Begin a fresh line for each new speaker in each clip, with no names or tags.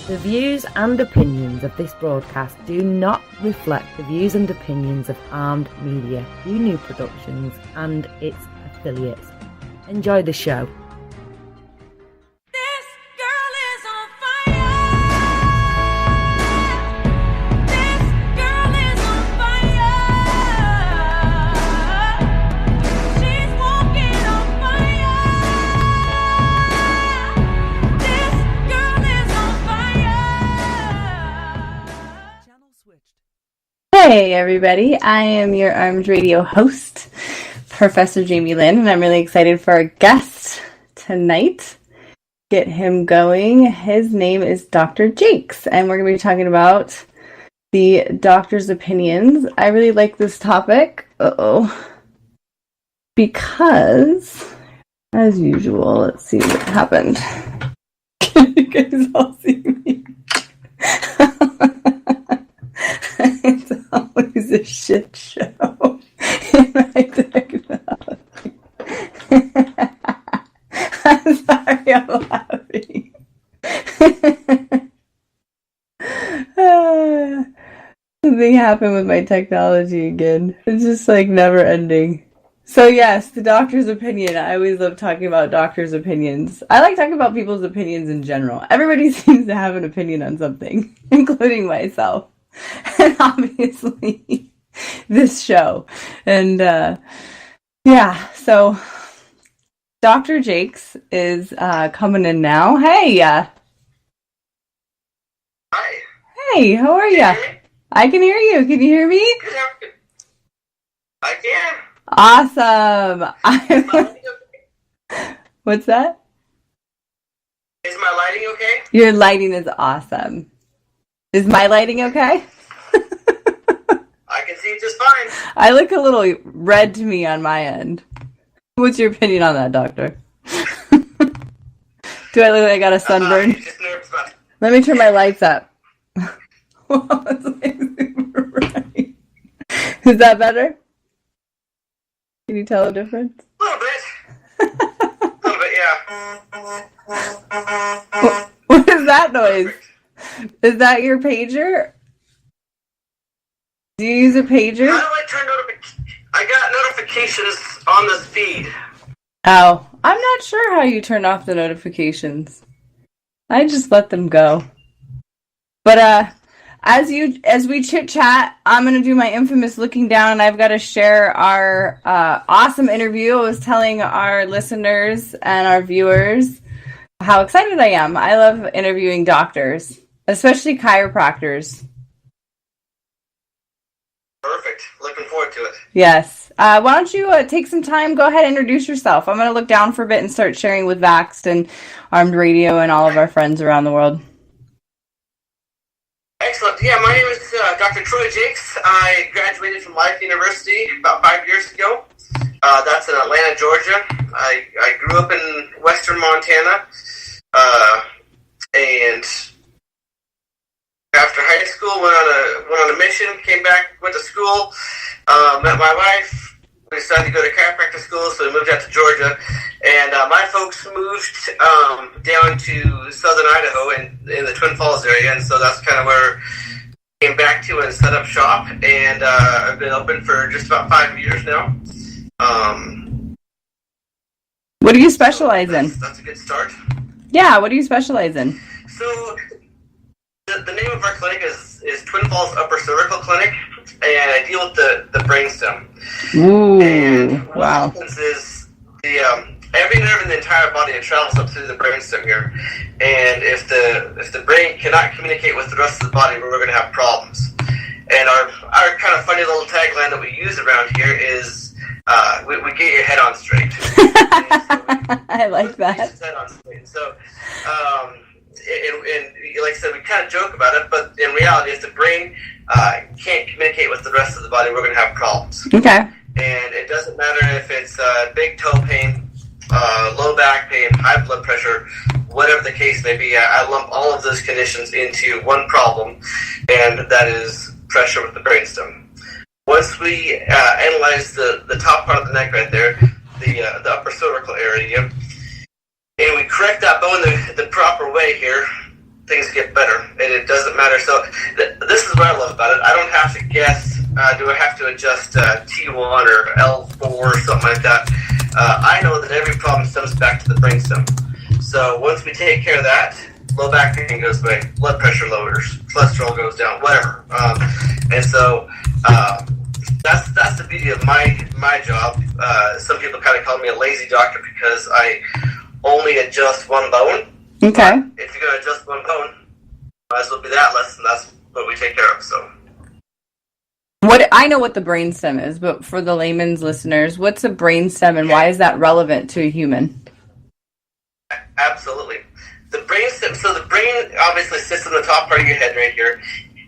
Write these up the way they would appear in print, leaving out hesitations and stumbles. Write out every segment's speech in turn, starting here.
The views and opinions of this broadcast do not reflect the views and opinions of Armed Media, UNU Productions, and its affiliates. Enjoy the show.
Hey everybody, I am your Armed Radio host, Professor Jamie Lynn, and I'm really excited for our guest tonight. Get him going. His name is Dr. Jacques, and we're going to be talking about the doctor's opinions. I really like this topic, because, as usual, let's see what happened. Can you guys all see me? It's always a shit show in my technology. I'm sorry, I'm laughing. Something happened with my technology again. It's just like never ending. So yes, the doctor's opinion. I always love talking about doctor's opinions. I like talking about people's opinions in general. Everybody seems to have an opinion on something, including myself. And obviously this show. And so Dr. Jacques is coming in now. Hey.
Hi.
Hey, how are you? I can hear you. Can you hear me?
I can.
Awesome. What's that?
Is my lighting okay?
Your lighting is awesome. Is my lighting okay?
I can see just fine.
I look a little red to me on my end. What's your opinion on that, doctor? Do I look like I got a sunburn?
Just nervous about it.
Let me turn my lights up. It's like super bright. Is that better? Can you tell the difference?
A little bit. Yeah.
What is that noise?
Perfect.
Is that your pager? Do you use a pager?
How do I turn I got notifications on this feed.
Oh, I'm not sure how you turn off the notifications. I just let them go. But as we chit chat, I'm gonna do my infamous looking down, and I've got to share our awesome interview. I was telling our listeners and our viewers how excited I am. I love interviewing doctors, especially chiropractors.
Perfect. Looking forward to it.
Yes. Why don't you take some time, go ahead and introduce yourself. I'm going to look down for a bit and start sharing with Vaxxed and Armed Radio and all of our friends around the world.
Excellent. Yeah, my name is Dr. Troy Jacques. I graduated from Life University about 5 years ago. That's in Atlanta, Georgia. I grew up in western Montana. And after high school, went on a mission, came back, went to school, met my wife. We decided to go to chiropractic school, so we moved out to Georgia. And my folks moved down to southern Idaho in the Twin Falls area, and so that's kind of where I came back to and set up shop. And I've been open for just about 5 years now.
What do you specialize in?
That's a good start.
Yeah, what do you specialize in?
So the name of our clinic is Twin Falls Upper Cervical Clinic, and I deal with the brainstem.
Ooh,
and what
wow.
happens is every nerve in the entire body travels up through the brainstem here, and if the brain cannot communicate with the rest of the body, we're going to have problems. And our kind of funny little tagline that we use around here is we get your head on straight.
I like that.
Head on straight. So, and like I said, we kind of joke about it, but in reality, if the brain can't communicate with the rest of the body, we're going to have problems.
Okay.
And it doesn't matter if it's big toe pain, low back pain, high blood pressure, whatever the case may be. I lump all of those conditions into one problem, and that is pressure with the brainstem. Once we analyze the top part of the neck right there, the upper cervical area, and we correct that bone the proper way here, things get better, and it doesn't matter. So this is what I love about it. I don't have to guess. Do I have to adjust T1 or L4 or something like that? I know that every problem stems back to the brainstem. So once we take care of that, low back pain goes away, blood pressure lowers, cholesterol goes down, whatever. And so that's the beauty of my job. Some people kind of call me a lazy doctor because I only adjust one bone.
Okay.
If you're going to adjust one bone, might as well be that less, and that's what we take care of. So,
I know what the brainstem is, but for the layman's listeners, what's a brainstem, and why is that relevant to a human?
Absolutely. The brainstem. So the brain obviously sits in the top part of your head right here,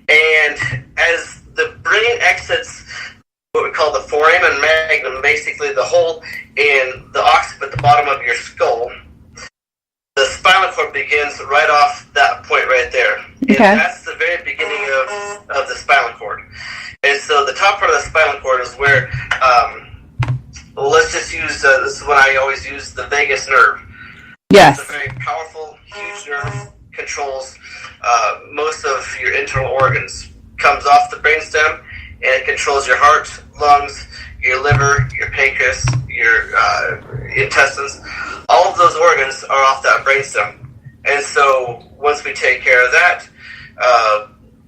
and as the brain exits what we call the foramen magnum, basically the hole in the occiput at the bottom of your skull, the spinal cord begins right off that point right there.
Okay.
And that's the very beginning of the spinal cord. And so the top part of the spinal cord is where, well, let's just use, this is when I always use the vagus nerve.
Yes.
It's a very powerful, huge nerve, controls most of your internal organs. Comes off the brainstem, and it controls your heart, lungs, your liver, your pancreas, your intestines. All of those organs are off that brainstem. And so once we take care of that,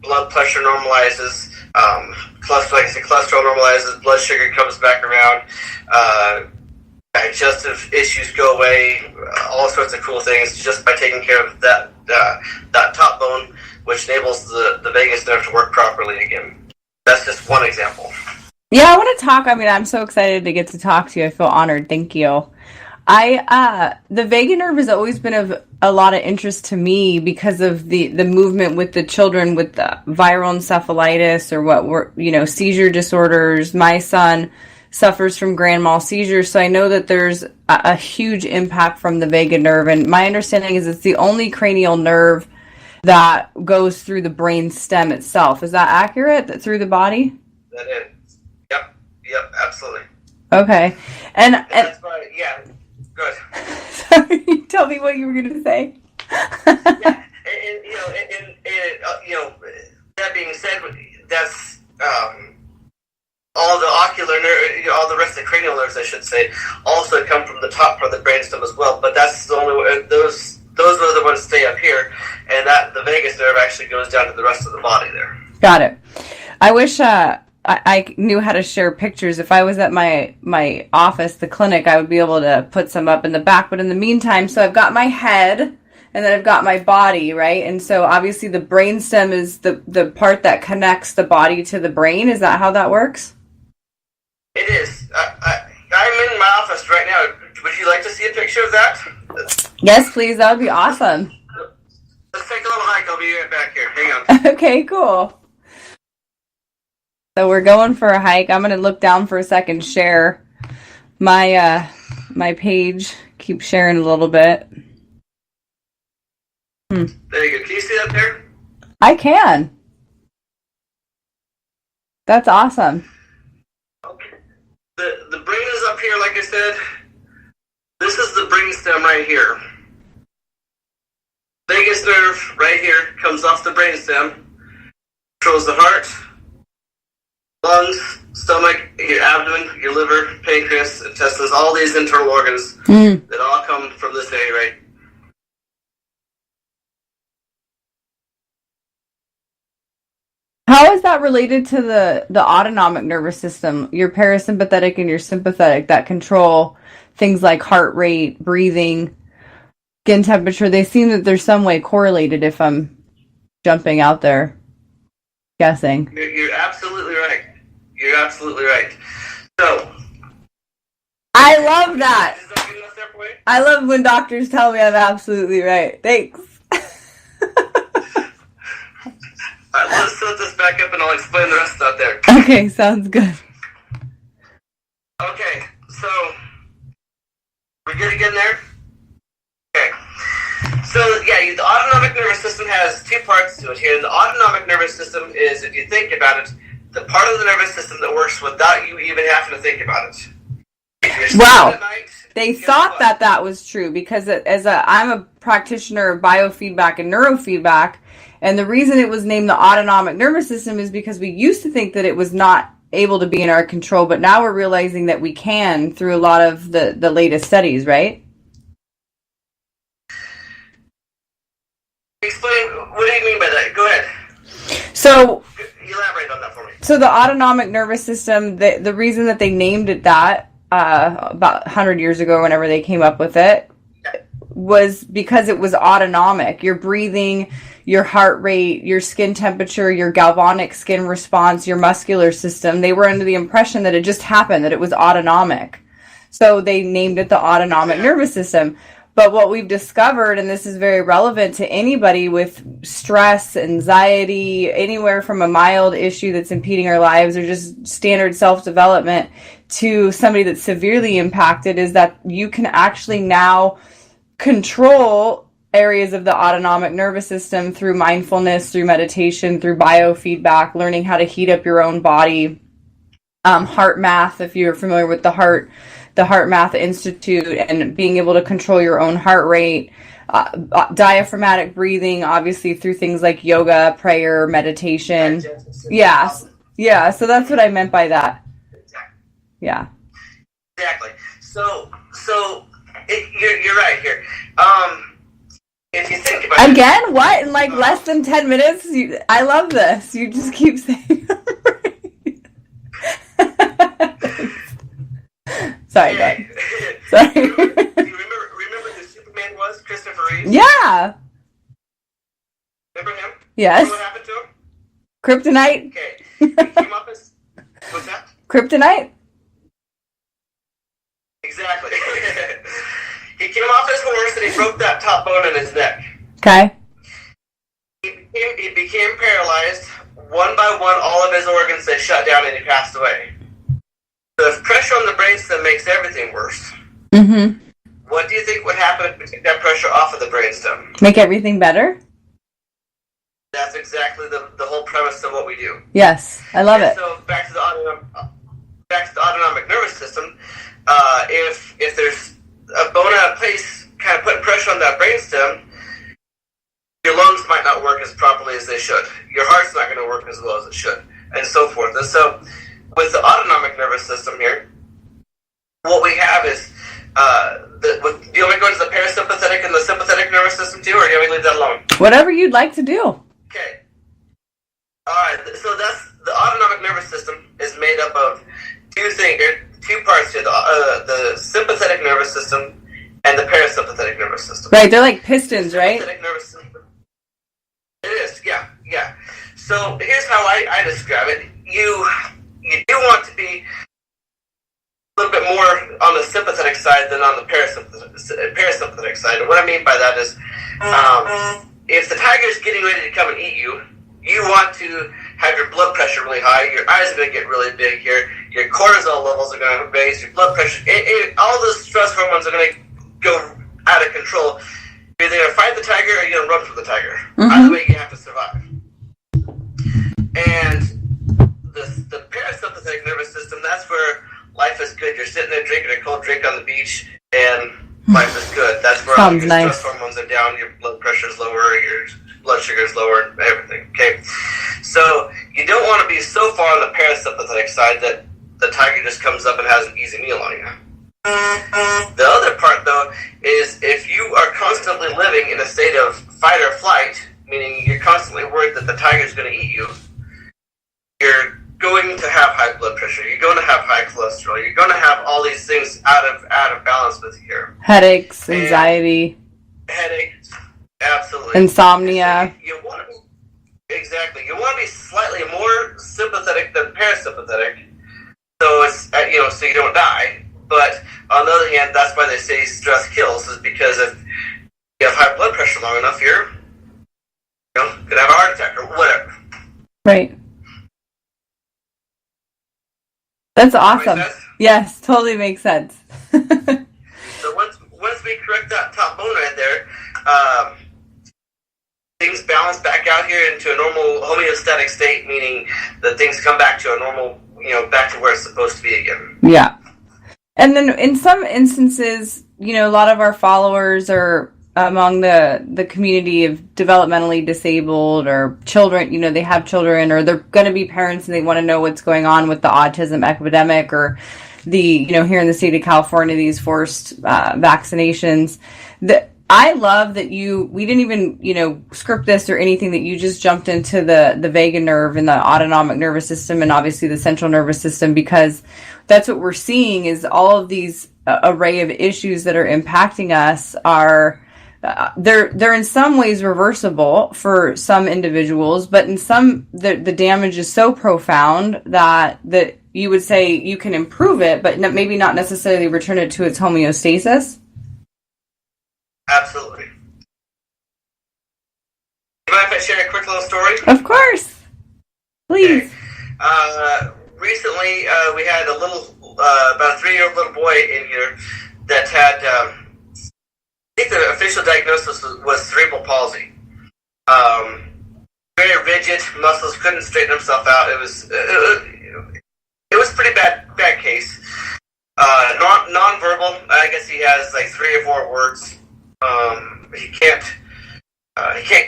blood pressure normalizes, cholesterol normalizes, blood sugar comes back around, digestive issues go away, all sorts of cool things just by taking care of that top bone, which enables the vagus nerve to work properly again. That's just one example.
Yeah, I want to talk. I mean, I'm so excited to get to talk to you. I feel honored. Thank you. The vagus nerve has always been of a lot of interest to me because of the movement with the children with the viral encephalitis or what were, seizure disorders. My son suffers from grand mal seizures, so I know that there's a huge impact from the vagus nerve. And my understanding is it's the only cranial nerve that goes through the brain stem itself. Is that accurate? That through the body?
That is. Yep, absolutely.
Okay. And
that's why, yeah, good.
Sorry, tell me what you were going to say.
Yeah, that being said, that's all the ocular nerve, all the rest of the cranial nerves, I should say, also come from the top part of the brainstem as well. But that's the only way, those are the ones that stay up here, and that the vagus nerve actually goes down to the rest of the body there.
Got it. I wish I knew how to share pictures. If I was at my office, the clinic, I would be able to put some up in the back. But in the meantime, so I've got my head, and then I've got my body, right? And so obviously the brainstem is the part that connects the body to the brain. Is that how that works?
It is. I'm in my office right now. Would you like to see a picture of that?
Yes, please. That would be awesome.
Let's take a little hike. I'll be right back here. Hang on.
Okay, cool. So we're going for a hike. I'm going to look down for a second, share my my page. Keep sharing a little bit.
There you go. Can you see that there?
I can. That's awesome.
Okay. The brain is up here, like I said. This is the brainstem right here. Vagus nerve right here comes off the brainstem, controls the heart, lungs, stomach, your abdomen, your liver, pancreas, intestines, all these internal organs that all come from this area right.
How is that related to the autonomic nervous system, your parasympathetic and your sympathetic, that control things like heart rate, breathing, skin temperature? They seem that there's some way correlated, if I'm jumping out there guessing.
You're absolutely right. You're absolutely right. So,
I love that.
Is that good enough there for you?
I love when doctors tell me I'm absolutely right. Thanks.
All right, let's set this back up and I'll explain the rest out there.
Okay, sounds good.
Okay, so we're good again there? Okay. So, yeah, the autonomic nervous system has two parts to it here. The autonomic nervous system is, if you think about it, the part of the nervous system that works without you even having to think about it. If you're sleeping at night,
they thought that was true because I'm a practitioner of biofeedback and neurofeedback, and the reason it was named the autonomic nervous system is because we used to think that it was not able to be in our control, but now we're realizing that we can through a lot of the latest studies, right?
Explain, what do you mean by that? Go ahead.
So
elaborate on that for me.
So the autonomic nervous system, the reason that they named it that about 100 years ago, whenever they came up with it, was because it was autonomic. Your breathing, your heart rate, your skin temperature, your galvanic skin response, your muscular system, they were under the impression that it just happened, that it was autonomic. So they named it the autonomic nervous system. But what we've discovered, and this is very relevant to anybody with stress, anxiety, anywhere from a mild issue that's impeding our lives or just standard self-development to somebody that's severely impacted, is that you can actually now control areas of the autonomic nervous system through mindfulness, through meditation, through biofeedback, learning how to heat up your own body, heart math, if you're familiar with the Heart Math Institute, and being able to control your own heart rate, diaphragmatic breathing, obviously through things like yoga, prayer, meditation. Yeah, so that's what I meant by that. Yeah.
Exactly. So you're right here. If you think about it.
Again, what? In like less than 10 minutes? I love this. You just keep saying Sorry,
yeah.
Sorry.
Do you remember who Superman was? Christopher Reeve?
Yeah.
Remember him?
Yes.
What happened to him?
Kryptonite.
Okay. He came up as... What's that?
Kryptonite?
Exactly. He came off his horse and he broke that top bone in his neck.
Okay.
He became paralyzed. One by one, all of his organs, they shut down and he passed away. The pressure on the brainstem makes everything worse.
Mm-hmm.
What do you think would happen if we take that pressure off of the brainstem?
Make everything better?
That's exactly the whole premise of what we do.
Yes, I love it.
So back to the autonomic nervous system. If there's a bone out of place, kind of putting pressure on that brainstem, your lungs might not work as properly as they should. Your heart's not going to work as well as it should, and so forth. And so, with the autonomic nervous system here, what we have is, do you want me to go into the parasympathetic and the sympathetic nervous system too, or do you want me to leave that alone?
Whatever you'd like to do.
Okay. Alright, so that's, the autonomic nervous system is made up of two parts here, the sympathetic nervous system and the parasympathetic nervous system.
Right, they're like pistons, right?
Sympathetic nervous system. It is, yeah. So here's how I describe it. You do want to be a little bit more on the sympathetic side than on the parasympathetic side. And what I mean by that is, if the tiger's getting ready to come and eat you, you want to have your blood pressure really high, your eyes are going to get really big here, your cortisol levels are going to raise, your blood pressure, all the stress hormones are going to go out of control. You're either going to fight the tiger or you're going to run from the tiger.
Mm-hmm.
Either way, you have to survive. And the parasympathetic nervous system, that's where life is good. You're sitting there drinking a cold drink on the beach, and life is good. That's where all your stress hormones are down, your blood pressure is lower, your blood sugar is lower, and everything. Okay, so you don't want to be so far on the parasympathetic side that the tiger just comes up and has an easy meal on you. The other part, though, is if you are constantly living in a state of fight or flight, meaning you're constantly worried that the tiger's going to eat you, you're going to have high blood pressure, you're going to have high cholesterol, you're going to have all these things out of balance with you here.
Headaches, anxiety.
Headaches, absolutely.
Insomnia.
So you want to be, you want to be slightly more sympathetic than parasympathetic, so it's, so you don't die. But on the other hand, that's why they say stress kills, is because if you have high blood pressure long enough, you're going to have a heart attack or whatever.
Right. That's awesome. Yes, totally makes sense.
So once we correct that top bone right there, things balance back out here into a normal homeostatic state, meaning that things come back to a normal, back to where it's supposed to be again.
Yeah. And then in some instances, you know, a lot of our followers are among the community of developmentally disabled or children, you know, they have children or they're going to be parents and they want to know what's going on with the autism epidemic or the, you know, here in the state of California, these forced vaccinations. I love that we didn't even, you know, script this or anything, that you just jumped into the vagus nerve and the autonomic nervous system and obviously the central nervous system, because that's what we're seeing is all of these array of issues that are impacting us are, they're in some ways reversible for some individuals, but in some, the damage is so profound that you would say you can improve it, but maybe not necessarily return it to its homeostasis.
Absolutely. Do you mind if I share a quick little story?
Of course. Please.
Okay. Recently, we had a little, about a 3-year-old little boy in here that had, I think the official diagnosis was cerebral palsy. Very rigid, muscles, couldn't straighten himself out. It was a pretty bad case. Non-verbal. I guess he has like 3 or 4 words. He can't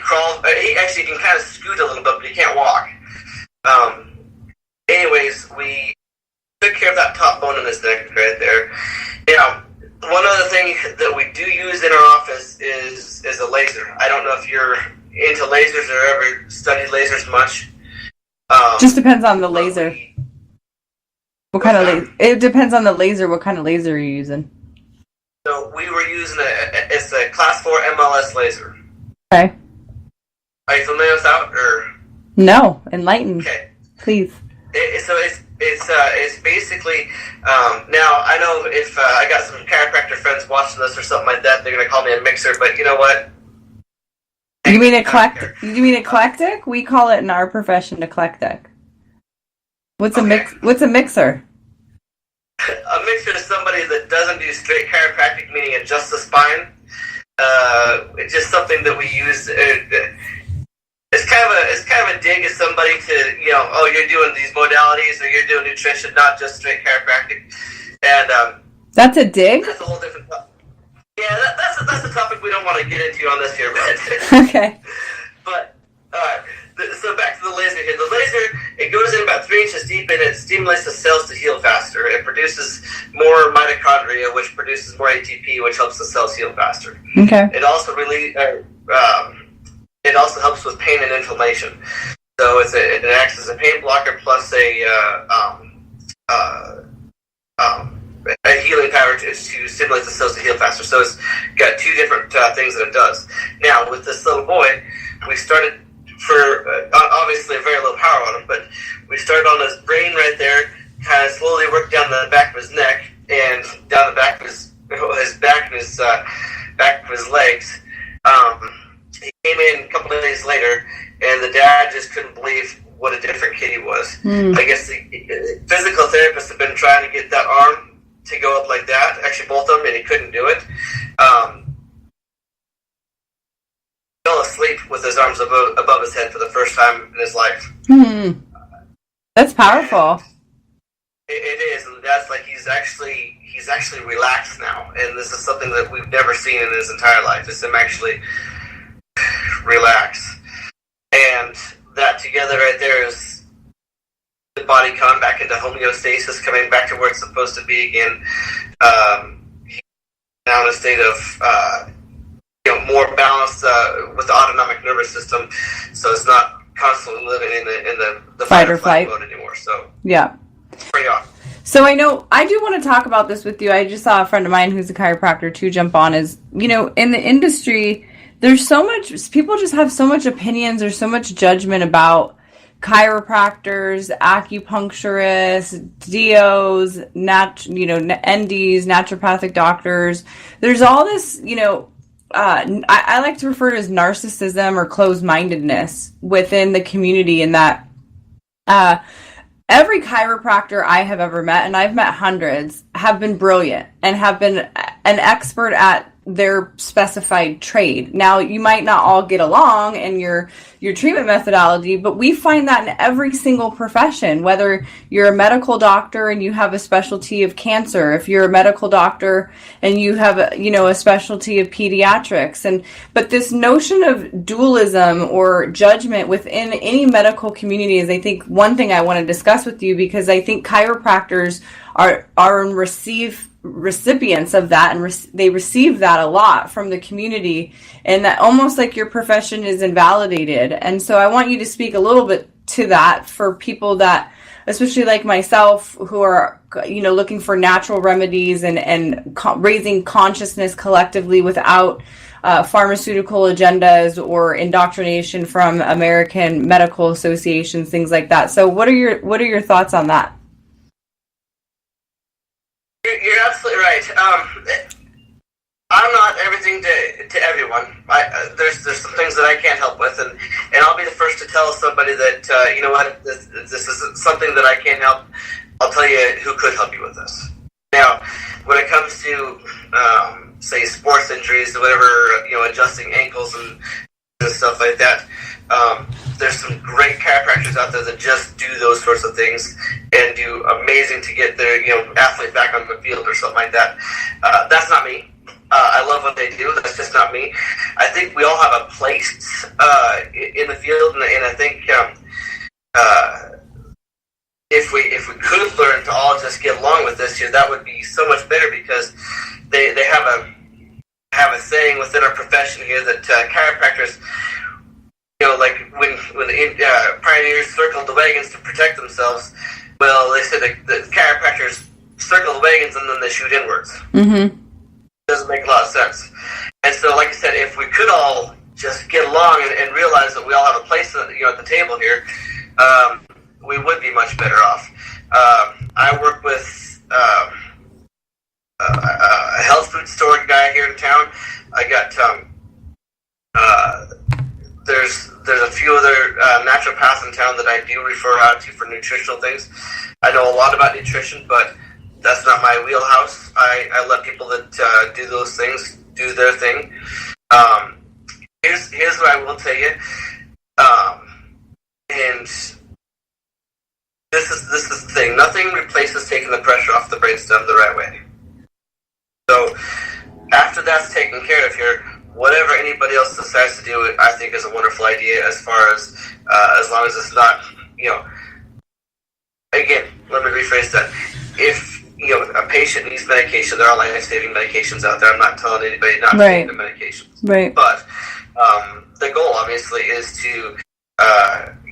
crawl. He actually can kind of scoot a little bit, but he can't walk. Anyways, we took care of that top bone in his neck right there. Now, one other thing that we do use in our office is a laser. I don't know if you're into lasers or ever studied lasers much.
Just depends on the laser. What kind of laser? It depends on the laser. What kind of laser are you using?
So we were using it's a class 4 MLS laser.
Okay.
Are you familiar with that, or?
No, enlighten.
Okay.
Please.
So it's basically now I know if I got some chiropractor friends watching this or something like that, they're gonna call me a mixer, but you know what?
You mean eclectic? You mean eclectic? We call it in our profession eclectic. What's a mixer?
A mixer is somebody that doesn't do straight chiropractic, meaning adjust the spine. It's just something that we use. It's kind of a dig at somebody to, you know, oh, you're doing these modalities or you're doing nutrition, not just straight chiropractic. And
that's a dig?
That's a whole different topic. Yeah, that's a topic we don't want to get into on this here, but
okay.
But so back to the laser here. The laser, it goes in about 3 inches deep and it stimulates the cells to heal faster. It produces more mitochondria, which produces more ATP, which helps the cells heal faster.
Okay.
It also it also helps with pain and inflammation. So it acts as a pain blocker plus a healing power to stimulate the cells to heal faster. So it's got 2 different things that it does. Now, with this little boy, we started for obviously a very low power on him, but we started on his brain right there, kind of slowly worked down the back of his neck and down the back of his back and his back of his legs. He came in a couple of days later, and the dad just couldn't believe what a different kid he was. I guess the physical therapists have been trying to get that arm to go up like that, actually both of them, and he couldn't do it. Fell asleep with his arms above his head for the first time in his life.
That's powerful.
It is, and that's like he's actually relaxed now, and this is something that we've never seen in his entire life. Is him actually relax, and that together right there is the body coming back into homeostasis, coming back to where it's supposed to be again. He's now in a state of more balanced with the autonomic nervous system, so it's not constantly living in the fight or flight mode anymore. So
yeah,
pretty awesome.
So I know I do want to talk about this with you. I just saw a friend of mine who's a chiropractor too jump on. Is, you know, in the industry, there's so much, people just have so much opinions or so much judgment about chiropractors, acupuncturists, DOs, NDs, naturopathic doctors. There's all this, you know, I like to refer to as narcissism or closed-mindedness within the community, in that every chiropractor I have ever met, and I've met hundreds, have been brilliant and have been an expert at their specified trade. Now, you might not all get along in your treatment methodology, but we find that in every single profession, whether you're a medical doctor and you have a specialty of cancer, if you're a medical doctor and you have a specialty of pediatrics. But this notion of dualism or judgment within any medical community is, I think, one thing I want to discuss with you, because I think chiropractors are recipients of that, and they receive that a lot from the community, and that almost like your profession is invalidated. And so I want you to speak a little bit to that for people that, especially like myself, who are looking for natural remedies and raising consciousness collectively without pharmaceutical agendas or indoctrination from American medical associations, things like that. So what are your thoughts on that?
You're absolutely right. I'm not everything to everyone. There's some things that I can't help with, and I'll be the first to tell somebody that this is something that I can't help. I'll tell you who could help you with this. Now, when it comes to say sports injuries or whatever, adjusting ankles and stuff like that, there's some great chiropractors out there that just do those sorts of things and do amazing to get their athlete back on the field or something like that. That's not me. I love what they do. That's just not me. I think we all have a place in the field, and I think if we could learn to all just get along with this, that would be so much better, because they have a saying within our profession here that chiropractors, like when the pioneers circled the wagons to protect themselves, well, they said the chiropractors circle the wagons and then they shoot inwards. Mm-hmm. Doesn't make a lot of sense. And so, like I said, if we could all just get along and realize that we all have a place at the table here, we would be much better off. I work with a health food store guy here in town. I got there's a few other naturopaths in town that I do refer out to for nutritional things. I know a lot about nutrition, but that's not my wheelhouse. I let people that do those things do their thing. Here's what I will tell you, and this is the thing. Nothing replaces taking the pressure off the brainstem the right way. So after that's taken care of here, whatever anybody else decides to do, I think is a wonderful idea. As far as long as it's not, again, let me rephrase that. If a patient needs medication, there are life-saving medications out there. I'm not telling anybody not to take the medications. Right. But the goal, obviously, is to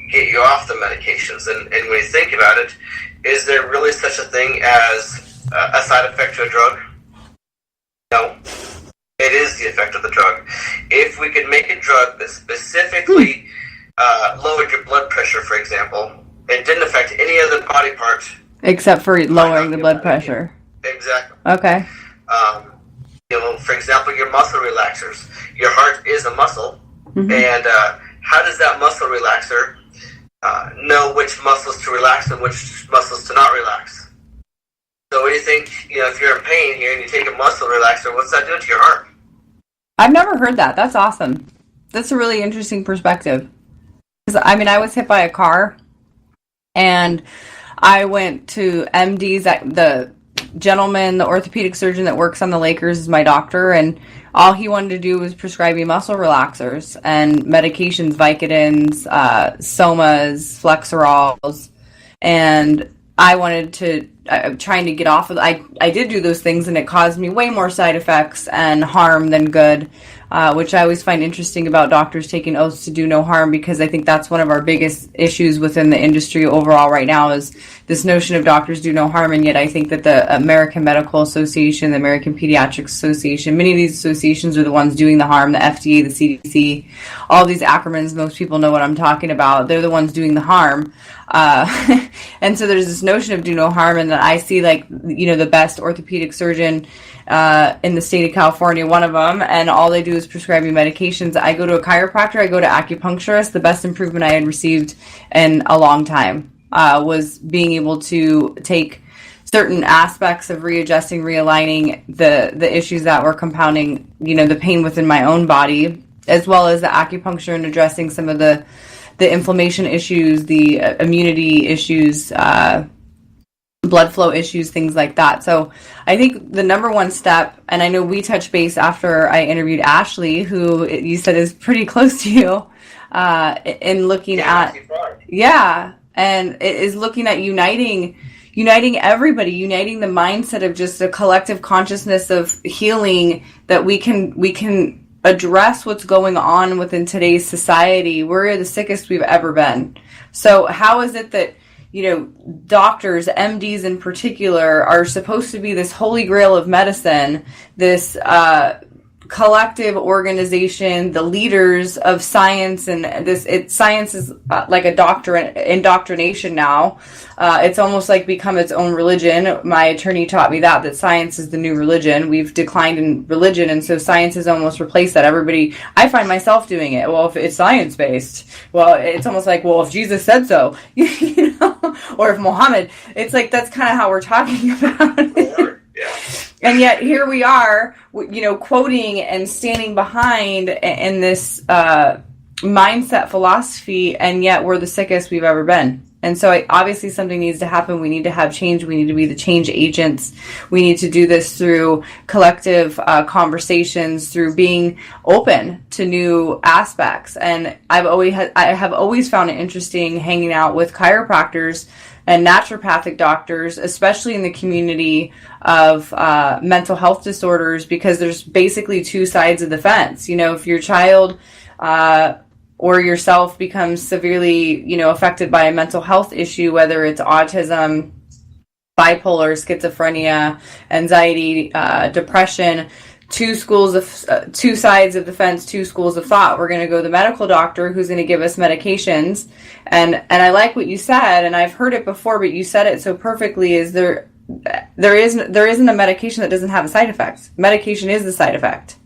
get you off the medications. And when you think about it, is there really such a thing as a side effect to a drug? No. It is the effect of the drug. If we could make a drug that specifically lowered your blood pressure, for example, it didn't affect any other body part, except for lowering the blood pressure. Exactly. Okay. For example, your muscle relaxers. Your heart is a muscle, and how does that muscle relaxer know which muscles to relax and which muscles to not relax? So what do you think? If you're in pain here and you take a muscle relaxer, what's that doing to your heart?
I've never heard that. That's awesome. That's a really interesting perspective. Because I was hit by a car, and I went to MD's. The gentleman, the orthopedic surgeon that works on the Lakers, is my doctor, and all he wanted to do was prescribe me muscle relaxers and medications, Vicodins, Somas, Flexerols, and I wanted to, trying to get off of, I did do those things, and it caused me way more side effects and harm than good, which I always find interesting about doctors taking oaths to do no harm, because I think that's one of our biggest issues within the industry overall right now, is this notion of doctors do no harm. And yet I think that the American Medical Association, the American Pediatrics Association, many of these associations are the ones doing the harm. The FDA, the CDC, all these acronyms, most people know what I'm talking about. They're the ones doing the harm. And so there's this notion of do no harm, and that I see, the best orthopedic surgeon in the state of California, one of them, and all they do is prescribe me medications. I go to a chiropractor, I go to acupuncturist. The best improvement I had received in a long time was being able to take certain aspects of readjusting, realigning the issues that were compounding, the pain within my own body, as well as the acupuncture and addressing some of the inflammation issues, the immunity issues, blood flow issues, things like that. So I think the number one step, and I know we touched base after I interviewed Ashley, who you said is pretty close to you, in looking at, and it is looking at uniting everybody, uniting the mindset of just a collective consciousness of healing, that we can address what's going on within today's society. We're the sickest we've ever been. So how is it that doctors, MDs in particular, are supposed to be this holy grail of medicine, this collective organization, the leaders of science, and science is like a indoctrination now. It's almost like become its own religion. My attorney taught me that science is the new religion. We've declined in religion, and so science has almost replaced that. I find myself doing it. Well, if it's science-based, well, it's almost like, well, if Jesus said so, or if Muhammad, it's like, that's kind of how we're talking about it. And yet here we are, quoting and standing behind in this mindset philosophy, and yet we're the sickest we've ever been. And so obviously something needs to happen. We need to have change. We need to be the change agents. We need to do this through collective conversations, through being open to new aspects. And I have always found it interesting hanging out with chiropractors and naturopathic doctors, especially in the community of mental health disorders, because there's basically two sides of the fence. If your child or yourself becomes severely, affected by a mental health issue, whether it's autism, bipolar, schizophrenia, anxiety, depression, two sides of the fence, two schools of thought. We're going to go to the medical doctor who's going to give us medications. And I like what you said, and I've heard it before, but you said it so perfectly, is there isn't a medication that doesn't have a side effect. Medication is the side effect.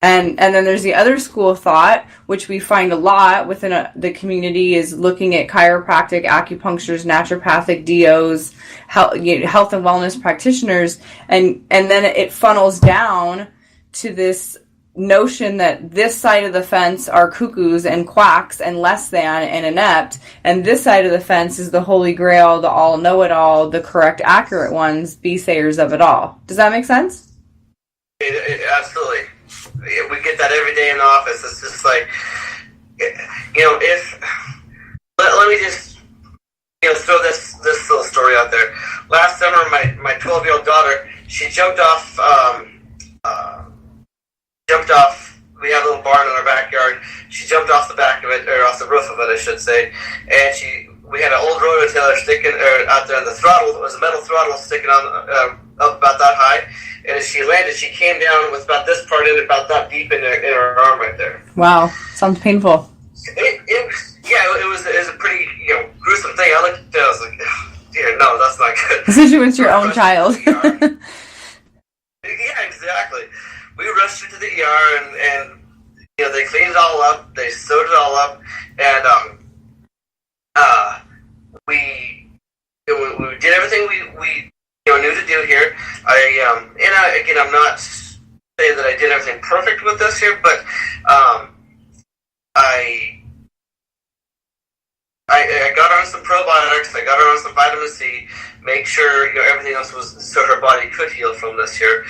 And then there's the other school of thought, which we find a lot within the community, is looking at chiropractic, acupuncturists, naturopathic, DOs, health and wellness practitioners, and then it funnels down to this notion that this side of the fence are cuckoos and quacks and less than and inept, and this side of the fence is the holy grail, the all know-it-all, the correct, accurate ones, be sayers of it all. Does that make sense?
Absolutely. We get that every day in the office. It's just like, let me just throw this little story out there. Last summer, my 12-year-old daughter, she jumped off. We had a little barn in our backyard. She jumped off the back of it, or off the roof of it, I should say. And we had an old rototiller sticking out there. The throttle, it was a metal throttle sticking on up about that high. And as she landed, she came down with about this part in it, about that deep in her arm right there.
Wow, sounds painful.
It was a pretty gruesome thing. I looked at it, I was like, oh, dear, no, that's not good.
Especially when it's your own child.
Yeah, exactly. We rushed her to the ER, and they cleaned it all up, they sewed it all up, and we did everything we knew to do here. I'm not saying that I did everything perfect with this here, but I got her on some probiotics, I got her on some vitamin C, make sure everything else was so her body could heal from this here.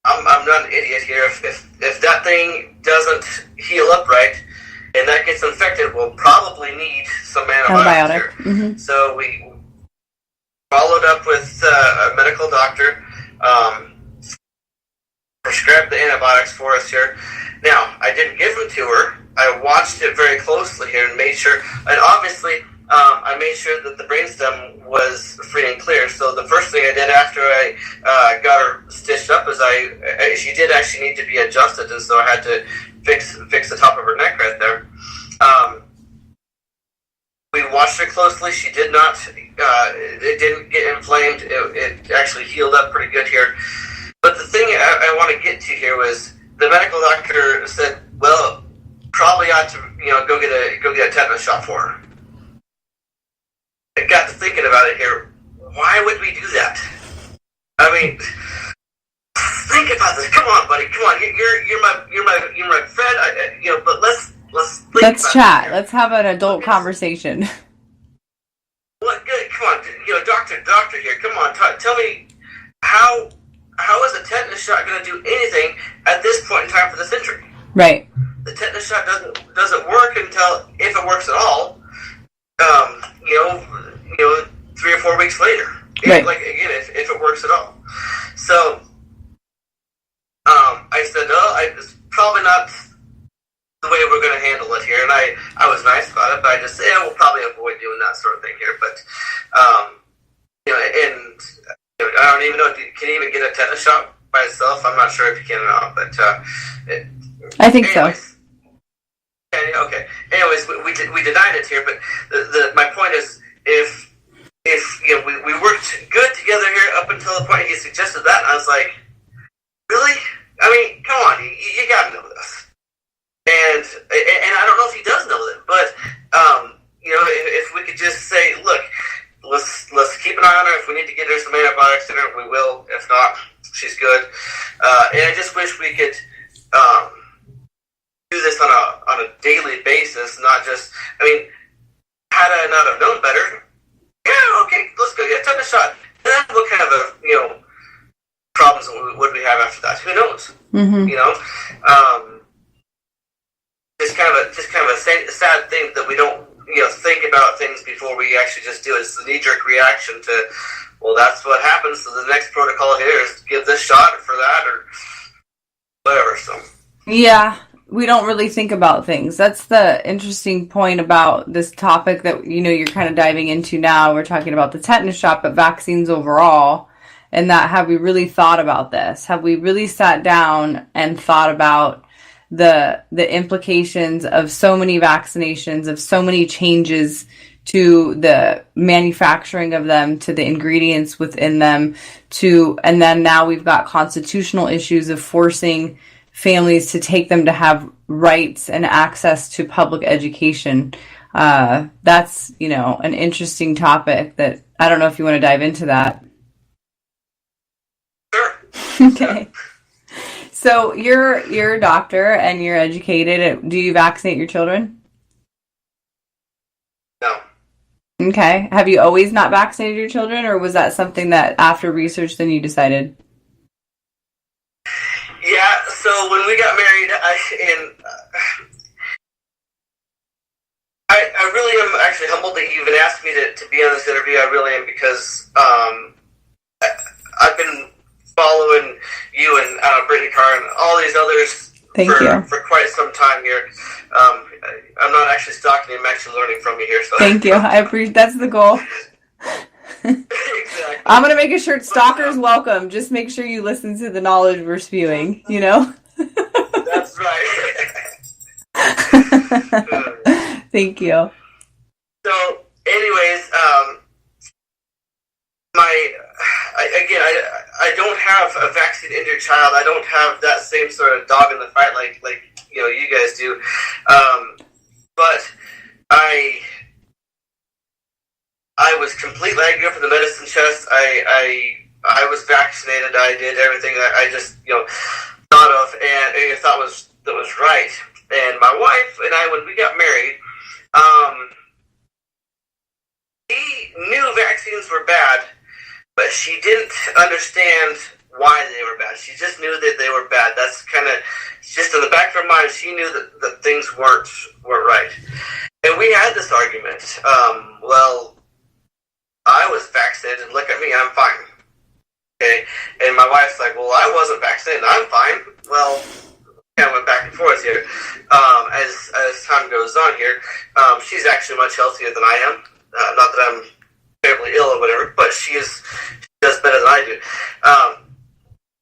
I'm not an idiot here. If that thing doesn't heal up right and that gets infected, we'll probably need some antibiotics here. Mm-hmm. So we followed up with a medical doctor, prescribed the antibiotics for us here. Now, I didn't give them to her. I watched it very closely here and made sure, and obviously, I made sure that the brainstem was free and clear. So the first thing I did after I got her stitched up is she did actually need to be adjusted, and so I had to fix the top of her neck right there. We watched her closely. She did not, it didn't get inflamed. It actually healed up pretty good here. But the thing I want to get to here was the medical doctor said, well, probably ought to, go get a tetanus shot for her. got to thinking about it here. Why would we do that? I mean, think about this. Come on, buddy. Come on. You're my friend. But let's
chat. Let's have an adult conversation.
What good? Come on, doctor here. Come on, tell me how is a tetanus shot going to do anything at this point in time for this injury?
Right.
The tetanus shot doesn't work until, if it works at all, 3 or 4 weeks later.
Right.
If it works at all. So, I said, no, it's probably not the way we're going to handle it here. And I was nice about it, but I just said, we'll probably avoid doing that sort of thing here. But, I don't even know if you can even get a tetanus shot by itself. I'm not sure if you can or not, but
I think so.
Okay. Anyways, we denied it here, but my point is, if we worked good together here up until the point he suggested that, and I was like, really? I mean, come on, you got to know this. And I don't know if he does know that, but if we could just say, look, let's keep an eye on her. If we need to get her some antibiotics in her, we will. If not, she's good. And I just wish we could do this on a daily basis, not just. I mean, had I not have known better, yeah, okay, let's go. Yeah, tetanus shot. And then what kind of problems would we have after that? Who knows?
Mm-hmm.
Just kind of a sad thing that we don't think about things before we actually just do it. It's the knee-jerk reaction to, well, that's what happens, so the next protocol here is give this shot for that or whatever. So
yeah, we don't really think about things. That's the interesting point about this topic that you're kind of diving into now. We're talking about the tetanus shot, but vaccines overall, and that have we really thought about this? Have we really sat down and thought about the implications of so many vaccinations, of so many changes to the manufacturing of them, to the ingredients within them, and then now we've got constitutional issues of forcing families to take them to have rights and access to public education. That's, an interesting topic that I don't know if you want to dive into that.
Sure.
Okay. So you're a doctor and you're educated. Do you vaccinate your children?
No.
Okay. Have you always not vaccinated your children, or was that something that after research then you decided?
Yeah. So when we got married, I really am actually humbled that you even asked me to be on this interview. I really am, because I've been following you and Brittany Carr and all these others for quite some time here. I'm not actually stalking you, I'm actually learning from you here. So
thank you. I appreciate that's the goal.
Exactly.
I'm gonna make a shirt. Stalkers welcome. Just make sure you listen to the knowledge we're spewing.
That's right.
Thank you.
So, anyways, I don't have a vaccine-injured child. I don't have that same sort of dog in the fight like you guys do. But I was completely. I grew up in the medicine chest. I was vaccinated. I did everything I just thought of and thought that was right. And my wife and I, when we got married, she knew vaccines were bad, but she didn't understand why they were bad. She just knew that they were bad. That's kind of just in the back of her mind. She knew that things weren't right. And we had this argument. Well, I was vaccinated. Look at me, I'm fine. Okay, and my wife's like, well, I wasn't vaccinated. I'm fine. Well, kind of went back and forth here. As time goes on here, she's actually much healthier than I am. Not that I'm terribly ill or whatever, but she does better than I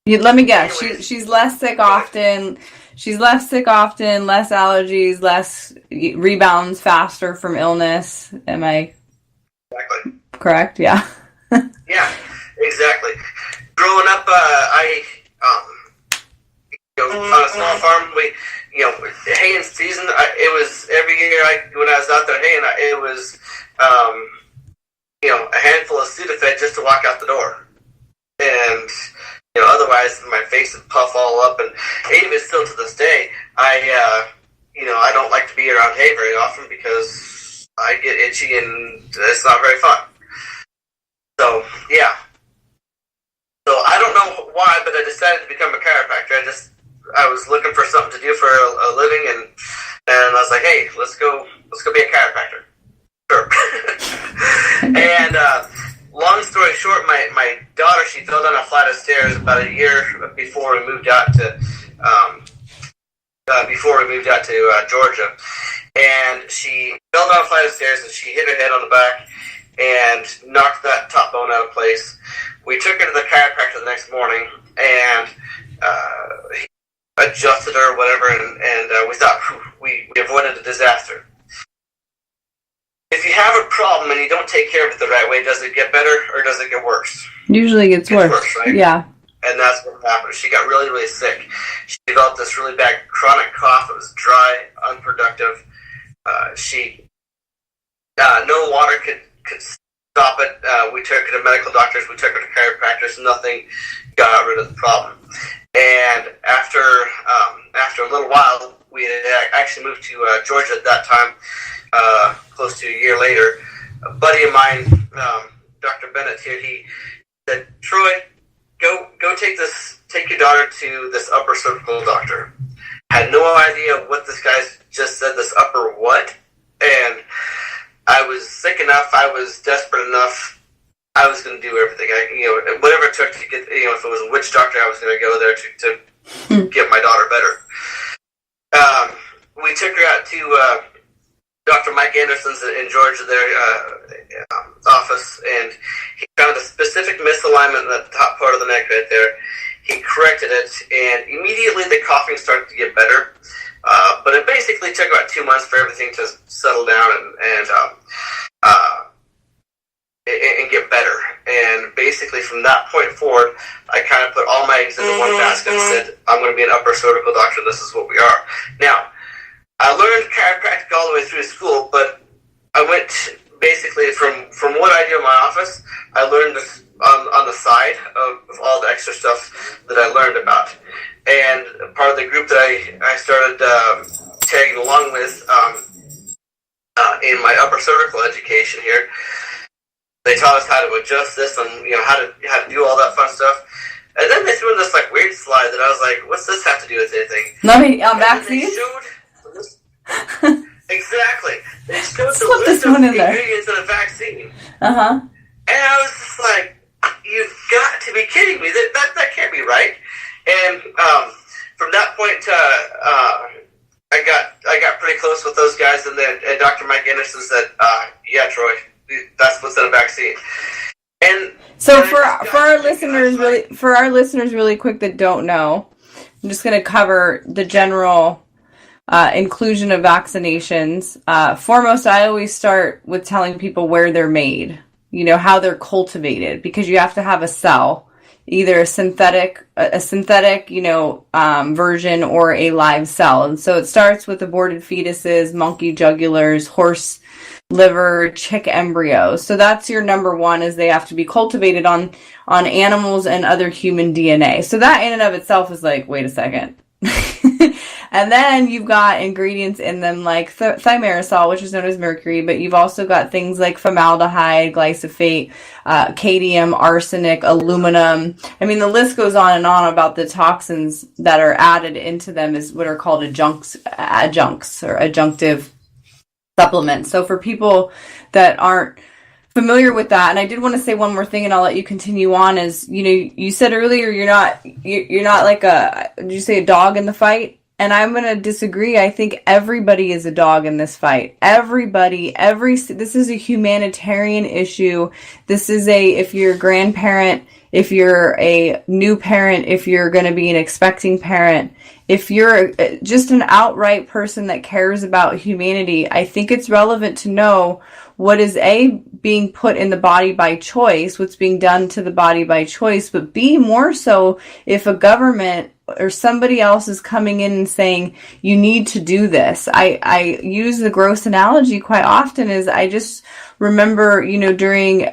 do.
Let me guess. She's less sick often. She's less sick often, less allergies, less rebounds faster from illness. Am I
exactly
correct? Yeah.
Yeah, exactly. Growing up, on a small farm, we, haying season. It was every year when I was out there haying. It was a handful of Sudafed just to walk out the door. And, otherwise my face would puff all up. And even still to this day, I don't like to be around hay very often because I get itchy and it's not very fun. So, yeah. So I don't know why, but I decided to become a chiropractor. I was looking for something to do for a living, and I was like, hey, let's go be a chiropractor. Sure. And long story short, my daughter, she fell down a flight of stairs about a year before we moved out to Georgia, and she fell down a flight of stairs and she hit her head on the back and knocked that top bone out of place. We took her to the chiropractor the next morning, and he adjusted her or whatever, and we thought we avoided a disaster. If you have a problem and you don't take care of it the right way, does it get better or does it get worse?
Usually it gets worse, right? Yeah.
And that's what happened. She got really, really sick. She developed this really bad chronic cough. It was dry, unproductive. No water could stop it. We took her to medical doctors. We took her to chiropractors. Nothing got rid of the problem. And after a little while, we had actually moved to Georgia at that time. Close to a year later, a buddy of mine, Dr. Bennett here, he said, Troy, go take your daughter to this upper cervical doctor. Had no idea what this guy just said, this upper what, and I was sick enough, I was desperate enough, I was going to do everything, whatever it took to get, if it was a witch doctor, I was going to go there to get my daughter better. We took her out to Dr. Mike Anderson's in Georgia, their office, and he found a specific misalignment in the top part of the neck right there. He corrected it, and immediately the coughing started to get better. But it basically took about 2 months for everything to settle down and get better. And basically from that point forward, I kind of put all my eggs into one basket and said, I'm going to be an upper cervical doctor. This is what we are. Now, I learned chiropractic all the way through school, but I went basically from what I do in my office, I learned this on the side of all the extra stuff that I learned about. And part of the group that I started tagging along with in my upper cervical education here, they taught us how to adjust this and how to do all that fun stuff. And then they threw in this weird slide that I was like, what's this have to do with anything?
Vaccines?
Exactly. They showed the list of ingredients in a vaccine.
Uh-huh.
And I was just like, you've got to be kidding me. That can't be right. And from that point, I got pretty close with those guys, and then Dr. Mike Anderson said, yeah, Troy, that's what's in a vaccine. And
so for our listeners really quick that don't know, I'm just going to cover the general inclusion of vaccinations. Foremost, I always start with telling people where they're made, how they're cultivated, because you have to have a cell, either a synthetic, version or a live cell. And so it starts with aborted fetuses, monkey jugulars, horse liver, chick embryos. So that's your number one, is they have to be cultivated on animals and other human DNA. So that in and of itself is like, wait a second. And then you've got ingredients in them like thimerosal, which is known as mercury, but you've also got things like formaldehyde, glyphosate, cadmium, arsenic, aluminum. I mean, the list goes on and on about the toxins that are added into them is what are called adjuncts or adjunctive supplements. So for people that aren't familiar with that, and I did want to say one more thing and I'll let you continue on, is, you said earlier you're not like did you say a dog in the fight? And I'm going to disagree. I think everybody is a dog in this fight. This is a humanitarian issue. This is if you're a grandparent, if you're a new parent, if you're going to be an expecting parent, if you're just an outright person that cares about humanity, I think it's relevant to know what is being put in the body by choice, what's being done to the body by choice, but B, more so if a government or somebody else is coming in and saying, you need to do this. I use the gross analogy quite often. Is I just remember, during,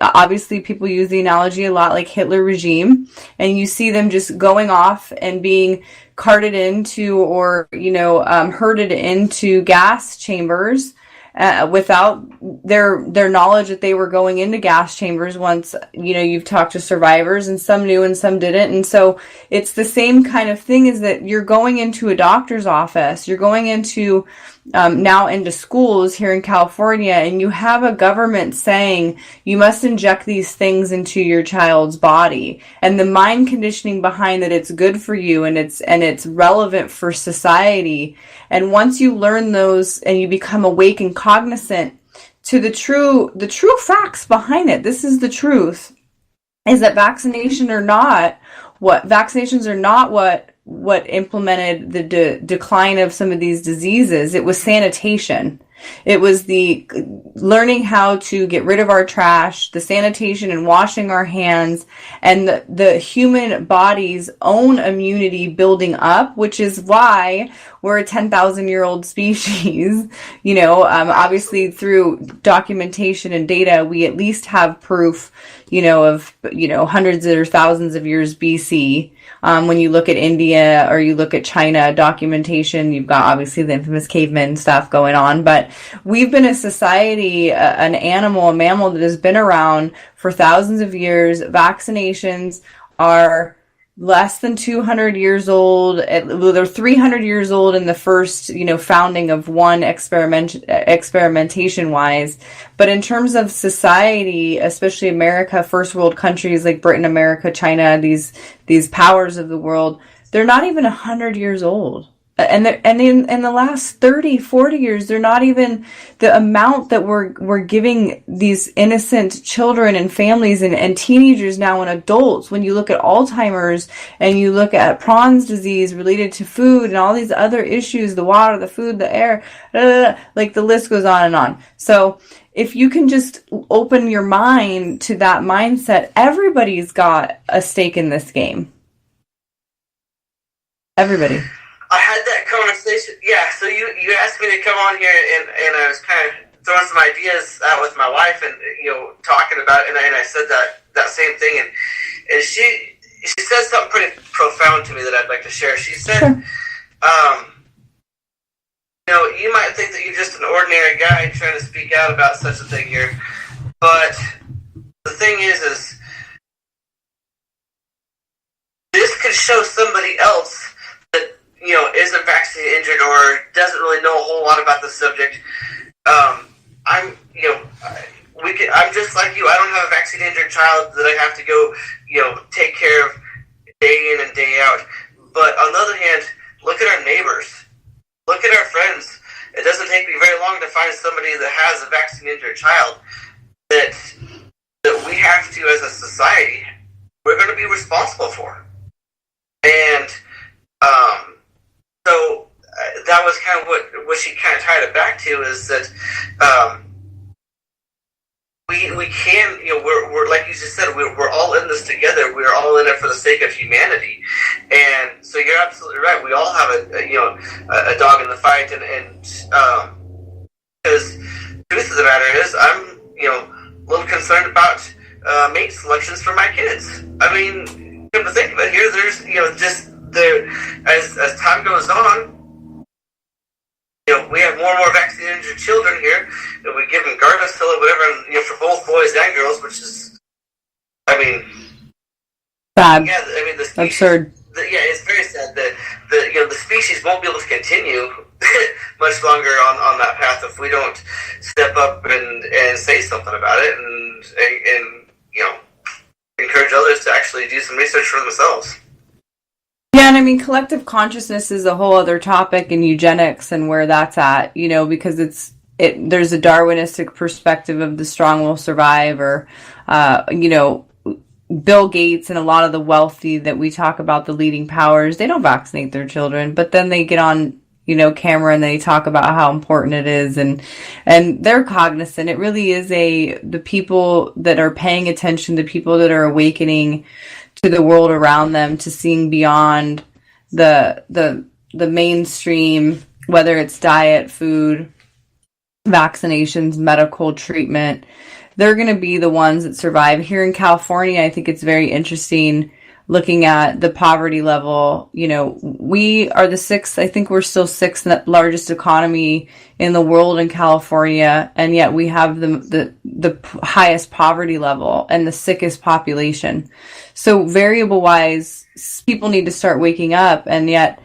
obviously people use the analogy a lot, like Hitler regime, and you see them just going off and being carted into, or, herded into gas chambers, without their knowledge that they were going into gas chambers. Once, you've talked to survivors, and some knew and some didn't. And so it's the same kind of thing, is that you're going into a doctor's office, you're going into, now into schools here in California, and you have a government saying you must inject these things into your child's body, and the mind conditioning behind that it's good for you, and it's relevant for society. And once you learn those and you become awake and cognizant to the true facts behind it, this is the truth, is that vaccinations are not what implemented the decline of some of these diseases. It was sanitation. It was the learning how to get rid of our trash, the sanitation and washing our hands, and the human body's own immunity building up, which is why we're a 10,000-year-old species. Obviously through documentation and data, we at least have proof, of, hundreds or thousands of years BC. When you look at India or you look at China documentation, you've got obviously the infamous caveman stuff going on. But we've been a society, an animal, a mammal that has been around for thousands of years. Vaccinations are less than 200 years old. They're 300 years old in the first, founding of one experimentation wise. But in terms of society, especially America, first world countries like Britain, America, China, these powers of the world, they're not even 100 years old. And in the last 30, 40 years, they're not even the amount that we're giving these innocent children and families and teenagers now and adults. When you look at Alzheimer's and you look at Crohn's disease related to food and all these other issues, the water, the food, the air, like the list goes on and on. So if you can just open your mind to that mindset, everybody's got a stake in this game. Everybody.
I had that conversation. Yeah, so you asked me to come on here, and I was kind of throwing some ideas out with my wife, and talking about it, and I said that same thing, and she said something pretty profound to me that I'd like to share. She said,
Sure.
You might think that you're just an ordinary guy trying to speak out about such a thing here, but the thing is this could show somebody else that isn't vaccine injured or doesn't really know a whole lot about the subject. I'm just like you. I don't have a vaccine injured child that I have to go, take care of day in and day out. But on the other hand, look at our neighbors. Look at our friends. It doesn't take me very long to find somebody that has a vaccine injured child that we have to, as a society, we're going to be responsible for. And so that was kind of what she kind of tied it back to, is that we can, we're like you just said, we're all in this together. We're all in it for the sake of humanity. And so you're absolutely right. We all have a dog in the fight, and because the truth of the matter is, I'm a little concerned about mate selections for my kids. I mean, come to think of it, here there's as time goes on, we have more and more vaccine injured children here, and we give them Gardasil or whatever, for both boys and girls, which is,
bad.
Yeah, the species,
absurd.
It's very sad that the species won't be able to continue much longer on that path if we don't step up and say something about it, and encourage others to actually do some research for themselves.
Yeah, and collective consciousness is a whole other topic in eugenics and where that's at, because there's a Darwinistic perspective of the strong will survive, or, Bill Gates and a lot of the wealthy that we talk about, the leading powers, they don't vaccinate their children, but then they get on, camera and they talk about how important it is, and they're cognizant. It really is the people that are paying attention, the people that are awakening to the world around them, to seeing beyond the mainstream, whether it's diet, food, vaccinations, medical treatment. They're going to be the ones that survive. Here in California, I think it's very interesting looking at the poverty level. You know, we are the sixth, I think we're still sixth largest economy in the world in California, and yet we have the highest poverty level and the sickest population. So variable wise, people need to start waking up, and yet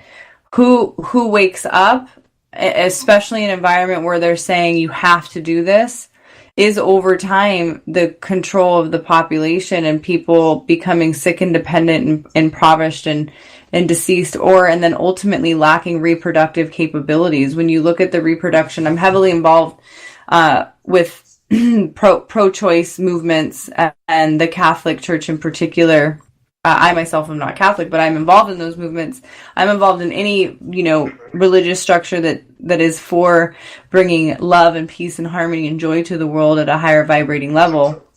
who wakes up, especially in an environment where they're saying you have to do this, is over time the control of the population and people becoming sick and dependent and impoverished and deceased, and then ultimately lacking reproductive capabilities. When you look at the reproduction, I'm heavily involved with pro-choice movements and the Catholic Church in particular. I myself am not Catholic, but I'm involved in those movements. I'm involved in any, religious structure that is for bringing love and peace and harmony and joy to the world at a higher vibrating level.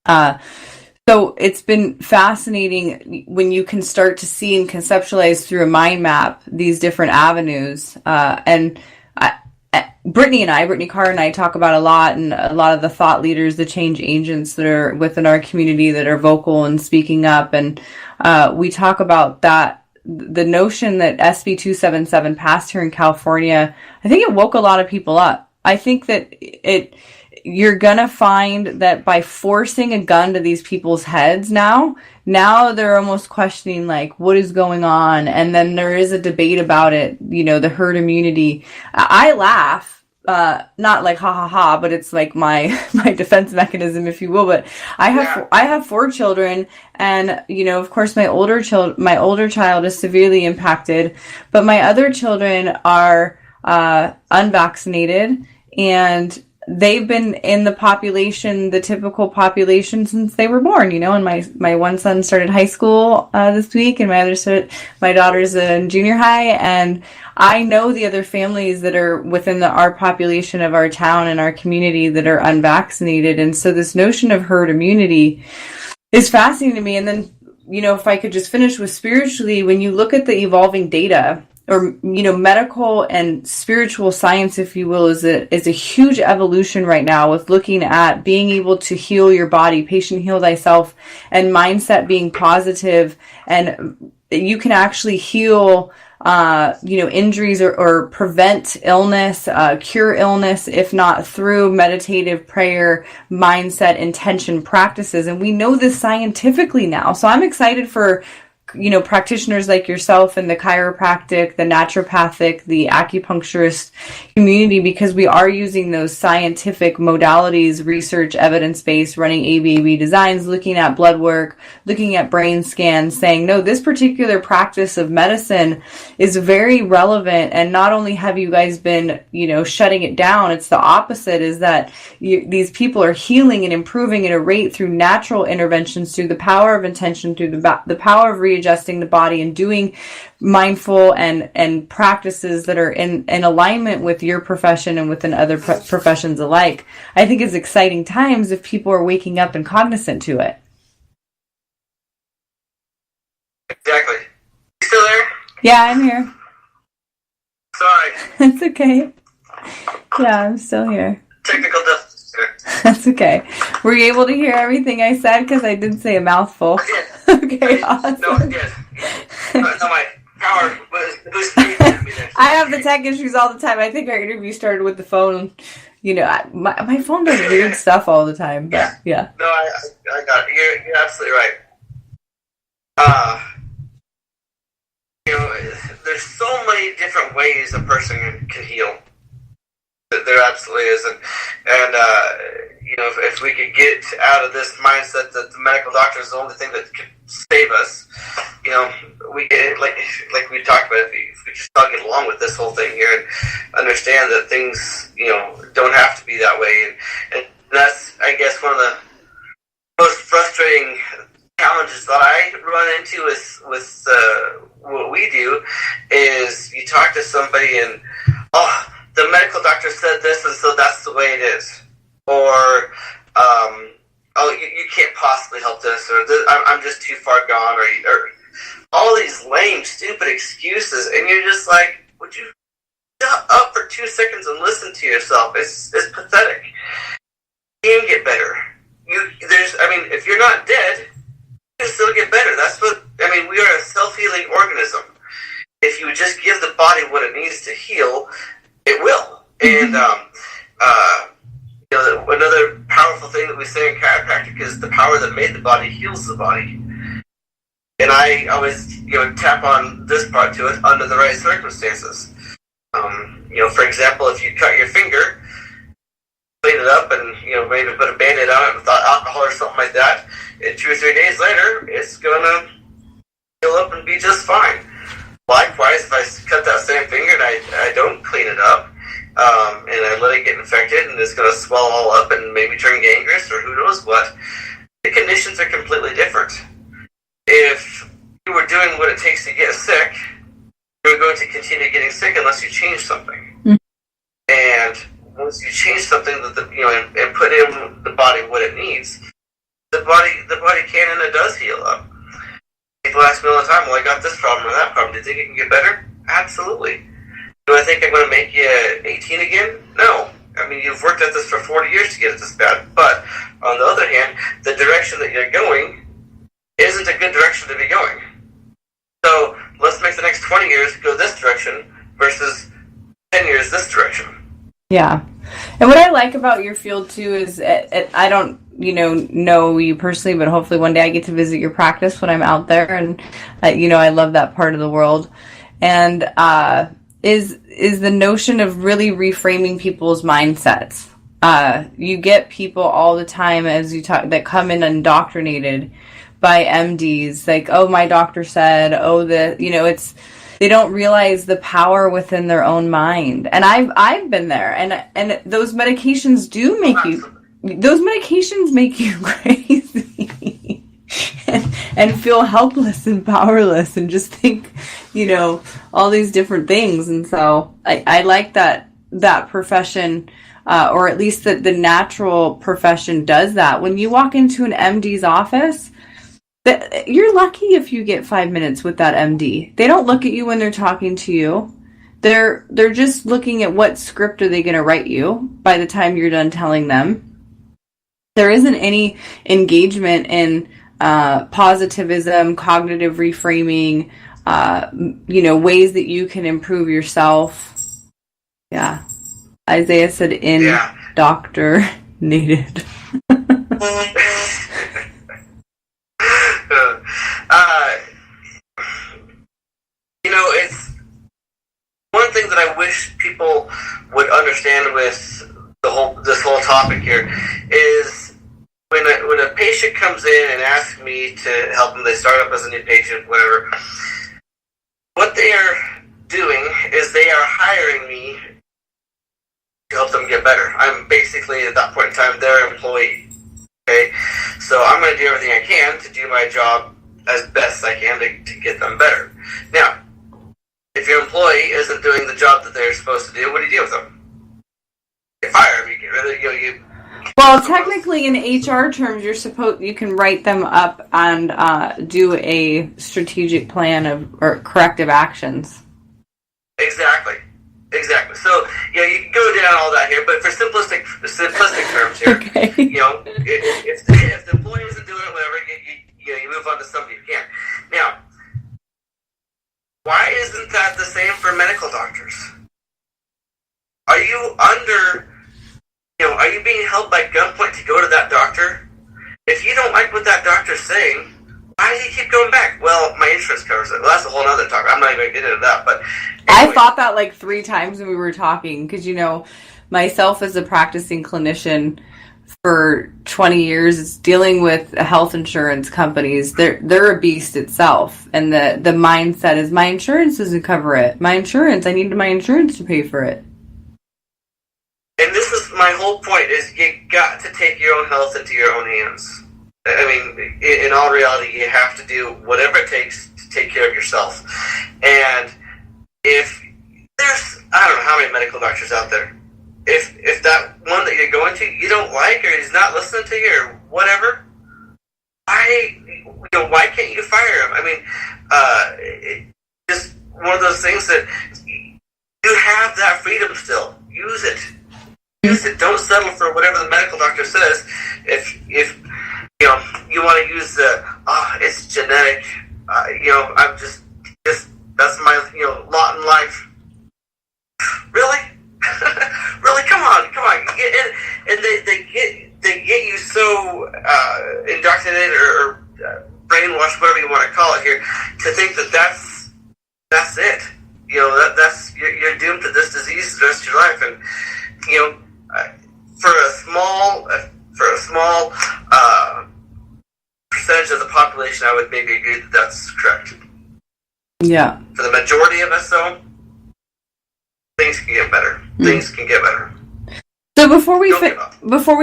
So it's been fascinating when you can start to see and conceptualize through a mind map these different avenues. And Brittany Carr and I talk about a lot, and a lot of the thought leaders, the change agents that are within our community that are vocal and speaking up. And we talk about that, the notion that SB 277 passed here in California. I think it woke a lot of people up. I think that you're going to find that by forcing a gun to these people's heads now they're almost questioning, like, what is going on? And then there is a debate about it, the herd immunity. I laugh, not like ha ha ha, but it's like my defense mechanism, if you will. But I have 4 children, and of course my older child is severely impacted, but my other children are unvaccinated, and they've been in the population, the typical population, since they were born, and my one son started high school this week, and my daughter's in junior high, and I know the other families that are within our population of our town and our community that are unvaccinated. And so this notion of herd immunity is fascinating to me. And then, if I could just finish with spiritually, when you look at the evolving data, or medical and spiritual science, if you will, is a huge evolution right now, with looking at being able to heal your body, patient heal thyself, and mindset being positive, and you can actually heal injuries or prevent illness, cure illness, if not through meditative prayer, mindset, intention practices. And we know this scientifically now. So I'm excited for practitioners like yourself and the chiropractic, the naturopathic, the acupuncturist community, because we are using those scientific modalities, research, evidence-based, running ABAB designs, looking at blood work, looking at brain scans, saying, no, this particular practice of medicine is very relevant. And not only have you guys been, shutting it down, it's the opposite, is that these people are healing and improving at a rate through natural interventions, through the power of intention, through the power of readjusting the body, and doing mindful and practices that are in alignment with your profession and within other professions alike. I think it's exciting times if people are waking up and cognizant to it.
Exactly. You still there?
Yeah, I'm here.
Sorry.
That's okay. Yeah, I'm still here.
Technical difficulties there.
That's okay. Were you able to hear everything I said? Because I did say a mouthful.
I did.
Okay, awesome.
No, I did. No, my power was screaming me there.
I have the tech issues all the time. I think our interview started with the phone. My phone does weird stuff all the time. But yeah.
No, I got it. You're absolutely right. There's so many different ways a person can heal. There absolutely is, and if we could get out of this mindset that the medical doctor is the only thing that can save us, we get like we talked about. If we just all get along with this whole thing here and understand that things don't have to be that way, and that's, I guess, one of the most frustrating challenges that I run into with what we do is you talk to somebody and the medical doctor said this, and so that's the way it is. Or oh, you can't possibly help this, or I'm just too far gone, or all these lame, stupid excuses, and you're just like, would you shut up for 2 seconds and listen to yourself? It's pathetic. You can get better. If you're not dead, you can still get better. We are a self-healing organism. If you just give the body what it needs to heal, it will. And another powerful thing that we say in chiropractic is the power that made the body heals the body. And I always tap on this part to it under the right circumstances. For example, if you cut your finger, clean it up, and maybe put a Band-Aid on it with alcohol or something like that, and 2 or 3 days later, it's gonna heal up and be just fine. Likewise, if I cut that same finger and I don't clean it up, and I let it get infected, and it's gonna swell all up and maybe turn gangrenous or who knows what, the conditions are completely different. If you were doing what it takes to get sick, you're going to continue getting sick unless you change something. Mm-hmm. And once you change something and put in the body what it needs, the body can and it does heal up. People ask me all the time, well, I got this problem or that problem. Do you think it can get better? Absolutely. Do I think I'm going to make you 18 again? No. You've worked at this for 40 years to get it this bad. But on the other hand, the direction that you're going isn't a good direction to be going. So let's make the next 20 years go this direction versus 10 years this direction.
Yeah. And what I like about your field too is I don't know you personally, but hopefully one day I get to visit your practice when I'm out there, and I love that part of the world. And is the notion of really reframing people's mindsets. You get people all the time, as you talk, that come in indoctrinated by MDs, like, oh, my doctor said, they don't realize the power within their own mind. And I've been there, and those medications do make you crazy and feel helpless and powerless and just think, all these different things. And so I like that profession, or at least that the natural profession does that. When you walk into an MD's office, you're lucky if you get 5 minutes with that MD. They don't look at you when they're talking to you. They're just looking at what script are they going to write you by the time you're done telling them. There isn't any engagement in positivism, cognitive reframing, ways that you can improve yourself. Yeah. Isaiah said indoctrinated.
It's one thing that I wish people would understand with this whole topic here is when a patient comes in and asks me to help them, they start up as a new patient, whatever. What they are doing is they are hiring me to help them get better. I'm basically at that point in time their employee. Okay, so I'm going to do everything I can to do my job as best I can to get them better. Now, if your employee isn't doing the job that they're supposed to do, what do you do with them? You fire them. You get rid of you.
Well, technically, in HR terms, you can write them up and do a strategic plan or corrective actions.
Exactly. So, you can go down all that here, but for simplistic terms here,
okay.
If the employee isn't doing it, whatever, you move on to somebody who can. Now, why isn't that the same for medical doctors? Are you are you being held by gunpoint to go to that doctor? If you don't like what that doctor's saying, why do you keep going back? Well, my insurance covers it. Well, that's a whole other talk. I'm not even going to get into that. But anyway.
I thought that like 3 times when we were talking, because, myself as a practicing clinician for 20 years dealing with health insurance companies, they're a beast itself. And the mindset is, my insurance doesn't cover it. I need my insurance to pay for it.
And this is my whole point, is you got to take your own health into your own hands. In all reality, you have to do whatever it takes to take care of yourself. And if there's, I don't know how many medical doctors out there, if that one that you're going to you don't like, or he's not listening to you, or whatever. Why can't you fire him? I mean, it's just one of those things that you have that freedom still. Use it. Use it. Don't settle for whatever the medical doctor says. If you want to use it's genetic. I'm just that's my lot in life. Really, really, come on. And they get you so indoctrinated or brainwashed, whatever you want to call it here, to think that that's it. That's you're doomed to this disease the rest of your life. And for a small percentage of the population, I would maybe agree that that's correct.
Yeah.
For the majority of us, though, things can get better. Things can get better.
So before we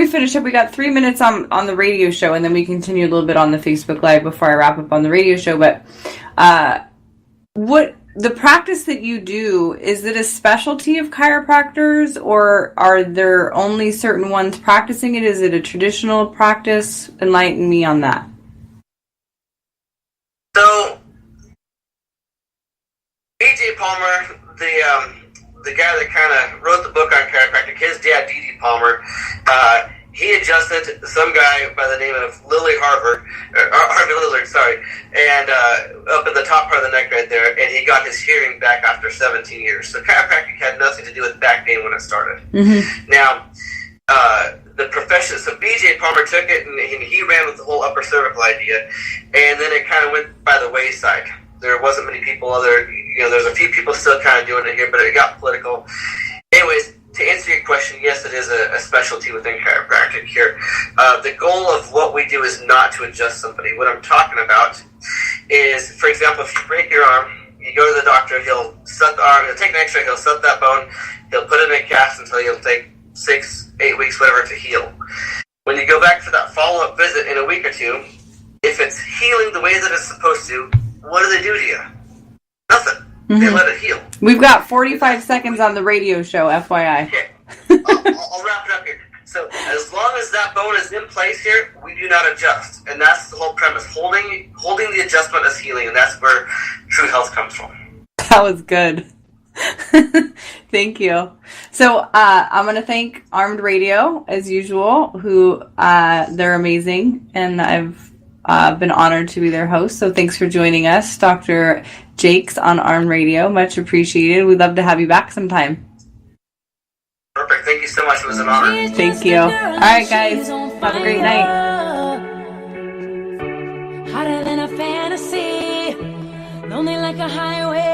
finish up, we got 3 minutes on the radio show, and then we continue a little bit on the Facebook Live before I wrap up on the radio show. But what the practice that you do, is it a specialty of chiropractors, or are there only certain ones practicing it? Is it a traditional practice? Enlighten me on that.
So, B.J. Palmer, the guy that kind of wrote the book on chiropractic, his dad, D.D. Palmer, he adjusted some guy by the name of Harvey Lillard, and up in the top part of the neck right there, and he got his hearing back after 17 years. So chiropractic had nothing to do with back pain when it started. Mm-hmm. Now, the profession, so B.J. Palmer took it, and he ran with the whole upper cervical idea, and then it kind of went by the wayside. There wasn't many people there's a few people still kind of doing it here, but it got political. Anyways, to answer your question, yes, it is a specialty within chiropractic here. The goal of what we do is not to adjust somebody. What I'm talking about is, for example, if you break your arm, you go to the doctor, he'll set the arm, he'll take an x-ray, he'll set that bone, he'll put it in a cast until he'll take 6-8 weeks, whatever, to heal. When you go back for that follow-up visit in a week or two, if it's healing the way that it's supposed to, what do they do to you? Nothing. Mm-hmm. They let it heal.
We've got 45 seconds on the radio show, FYI.
Okay. I'll wrap it up here. So as long as that bone is in place here, we do not adjust. And that's the whole premise. Holding the adjustment as healing, and that's where true health comes from.
That was good. Thank you. So I'm going to thank Armed Radio, as usual, who they're amazing, and I've been honored to be their host. So thanks for joining us, Dr. Jacques on Armed Radio. Much appreciated. We'd love to have you back sometime.
Perfect. Thank you so much. It was an honor.
Thank you. All right, guys. Have a great night.
Hotter than a fantasy, lonely like a highway.